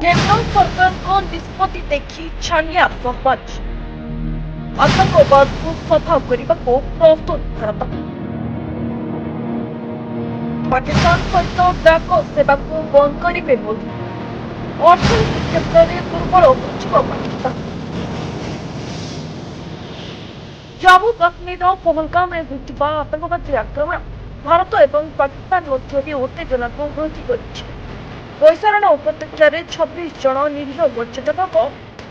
केंद्र सरकार को निष्पत्ति देखी छानिया समाज आतंकवाद को सफा करने को प्रस्तुत भारत पाकिस्तान सहित डाक सेवा को बंद करेंगे मोदी अर्थनीति क्षेत्र में दुर्बल पाकिस्तान जम्मू काश्मीर पहलगाम में घटिवा आतंकवादी आक्रमण भारत और पाकिस्तान मध्य उत्तेजना को वृद्धि कर बैसारण उपत्यकार 26 जन निरीह पर्यटक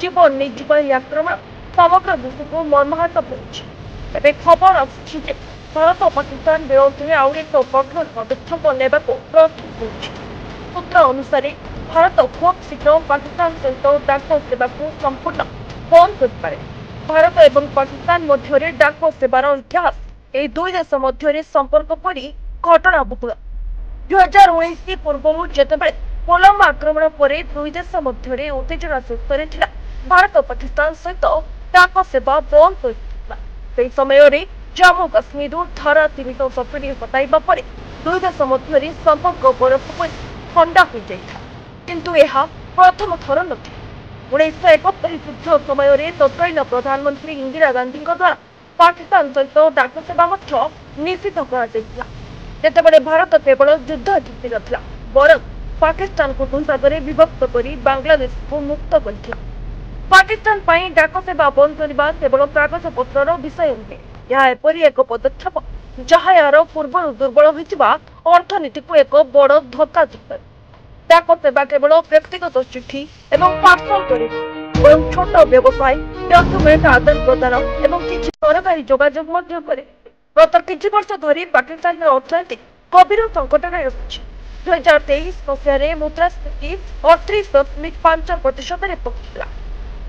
जीवन नहीं आक्रमण समग्र देश को मर्माहत कर खबर आसुची भारत और पाकिस्तान विरोध में आउ एक कठोर पदक्षेप ने प्रस्तुत हो सूत्र अनुसार भारत खूब शीघ्र पाकिस्तान सहित डाक सेवा को संपूर्ण बंद कर भारत और पाकिस्तान मध्य डाक सेवार इतिहास यह दुई देश मध्य संपर्क पर घटना बहुल 2019 पूर्व जिते कोलंबो आक्रमण पर दुई देश मध्य उत्तेजना शीर्ष भारत और पाकिस्तान सहित डाक सेवा बंद कर समय जम्मू काश्मीर धारा 370 हटाइबा पर दुई देश मध्य संपर्क बरफ पर ठंडा हो जाता किंतु यह प्रथम थर न 1971 युद्ध समय तत्कालीन प्रधानमंत्री इंदिरा गांधी द्वारा पाकिस्तान सहित डाक सेवा निषिद्ध कर भारत केवल युद्ध जीति नथिला बरं पाकिस्तान को दुई भागरे विभक्त कर बांग्लादेश को मुक्त कर पाकिस्तान पाई डाक सेवा बंद करने केवल कागज पत्र विषय नुहे यह एपरी एक पदक्षेप जहाँ यार पूर्व दुर्बल होता अर्थनीति को एक बड़ धक्का देता डाक सेवा केवल व्यक्तिगत चिठी एवं पार्सल कर छोट व्यवसाय डॉक्यूमेंट आदान प्रदान एवं किसी सरकारी जोगाजोग गत किछि वर्ष धरी पाकिस्तान अर्थनीति गभीर संकट में रही 2023 मसीह मुद्रास्फीति 38.5% पहुंचला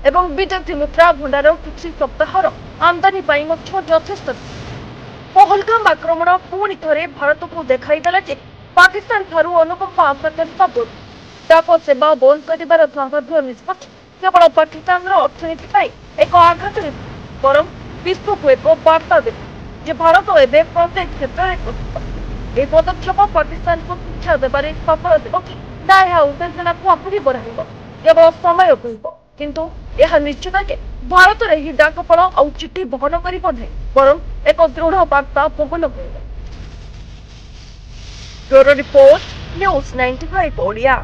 एवं विदेशी मुद्रा भंडार किसी सप्ताहर आमदानी यथेष्ट पहलगाम आक्रमण पुणी थे भारत को देखाईदेला पाकिस्तान ठारू अनुकंपा आशा करता डाक सेवा बंद कर निष्पत्ति केवल पाकिस्तान अर्थनीति एक आघात बर विश्व को एक वार्ता दे भारत एवं प्रत्येक क्षेत्र में पदक्षेप पाकिस्तान को शिक्षा देवे सफल देव ना यह उत्तेजना को आहरी बढ़ाइब केवल समय कह किंतु यह निश्चित जे भारत में डाकफल आउ चिठी बहन कर बर एक दृढ़ वार्ता बहन कर रिपोर्ट न्यूज 95 ओडिया।